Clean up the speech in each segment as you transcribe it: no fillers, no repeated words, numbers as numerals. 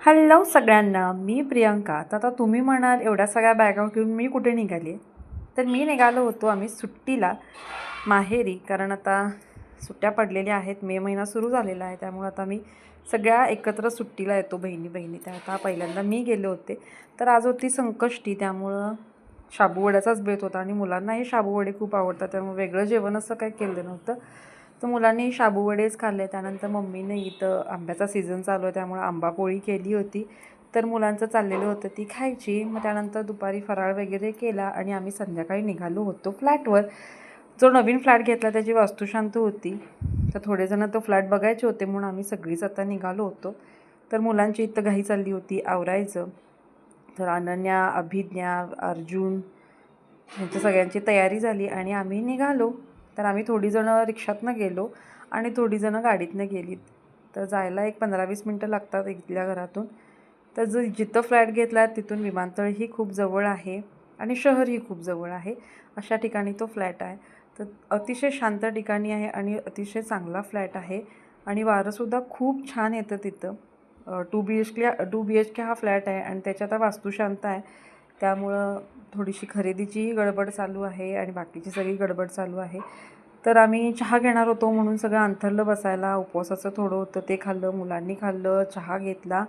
Hello सगळ्यांना, मी प्रियंका. तर आता तुम्ही म्हणाल एवढ्या सगळ्या बॅगा घेऊन मी कुठे निघाली. तर मी निघालो होतो आम्ही सुट्टीला माहेरी, कारण आता सुट्ट्या पडलेल्या आहेत. मे महिना सुरू झालेला आहे, त्यामुळे आता मी सगळ्या एकत्र सुट्टीला येतो बहिणी बहिणी. त्या आता पहिल्यांदा मी गेले होते. तर आज होती संकष्टी, त्यामुळं शाबूवड्याचाच बेत होता आणि मुलांनाही शाबूवडे खूप आवडतात, त्यामुळे वेगळं जेवण असं काही केलं नव्हतं. तर मुलांनी शाबूवडेच खाल्ले. त्यानंतर मम्मीने इथं आंब्याचा सीझन चालू आहे, त्यामुळे आंबापोळी केली होती. तर मुलांचं चाललेलं होतं ती खायची. मग त्यानंतर दुपारी फराळ वगैरे केला आणि आम्ही संध्याकाळी निघालो होतो फ्लॅटवर. जो नवीन फ्लॅट घेतला त्याची वास्तुशांती होती, तर थोडेजणं तो फ्लॅट बघायचे होते, म्हणून आम्ही सगळीच आता निघालो होतो. तर मुलांची इथं घाई चालली होती आवरायचं. तर अनन्या, अभिज्ञा, अर्जुन ह्यांच्या सगळ्यांची तयारी झाली आणि आम्ही निघालो. तर आम्ही थोडीजणं रिक्षातनं गेलो आणि थोडीजणं गाडीतनं गेलीत. तर जायला एक 15-20 मिनटं लागतात इथल्या घरातून. तर जिथं फ्लॅट घेतला आहे तिथून विमानतळही खूप जवळ आहे आणि शहरही खूप जवळ आहे. अशा ठिकाणी तो फ्लॅट आहे. तर अतिशय शांत ठिकाणी आहे आणि अतिशय चांगला फ्लॅट आहे आणि वारंसुद्धा खूप छान येतं तिथं. 2 BHK हा फ्लॅट आहे आणि त्याच्यात वास्तुशांत आहे, त्यामुळं थोडीशी खरेदीचीही गडबड चालू आहे आणि बाकीची सगळी गडबड चालू आहे. तर आम्ही चहा घेणार होतो, म्हणून सगळं अंथरलं बसायला. उपवासाचं थोडं होतं ते खाल्लं, मुलांनी खाल्लं, चहा घेतला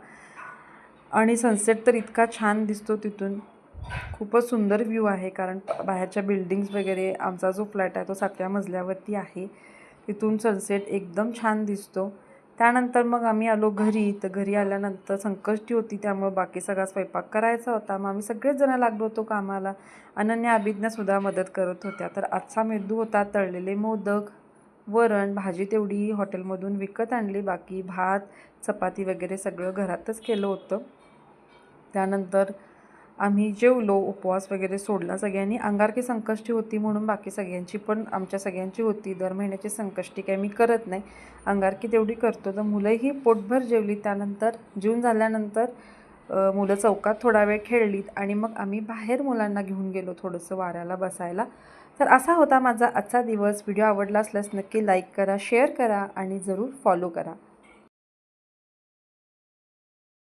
आणि सनसेट तर इतका छान दिसतो तिथून. खूपच सुंदर व्ह्यू आहे, कारण बाहेरच्या बिल्डिंग्स वगैरे. आमचा जो फ्लॅट आहे तो 7व्या मजल्यावरती आहे. तिथून सनसेट एकदम छान दिसतो. त्यानंतर मग आम्ही आलो घरी. तर घरी आल्यानंतर संकष्टी होती, त्यामुळे बाकी सगळा स्वयंपाक करायचा होता. मग आम्ही सगळेच जण लागलो होतो कामाला. अनन्या, अभिज्ञासुद्धा मदत करत होत्या. तर आजचा मेदू होता तळलेले मोदक, वरण, भाजी तेवढी हॉटेलमधून विकत आणली, बाकी भात, चपाती वगैरे सगळं घरातच केलं होतं. त्यानंतर आम्ही जेवलो, उपवास वगैरे सोडला सगळ्यांनी. अंगारकी संकष्टी होती म्हणून बाकी सगळ्यांची पण आमच्या सगळ्यांची होती. दर महिन्याची संकष्टी काही मी करत नाही, अंगारकी तेवढी करतो. तर मुलंही पोटभर जेवली. त्यानंतर जेवून झाल्यानंतर मुलं चौकात थोडा वेळ खेळलीत आणि मग आम्ही बाहेर मुलांना घेऊन गेलो थोडंसं वाऱ्याला बसायला. तर असा होता माझा आजचा दिवस. व्हिडिओ आवडला असल्यास नक्की लाईक करा, शेअर करा आणि जरूर फॉलो करा.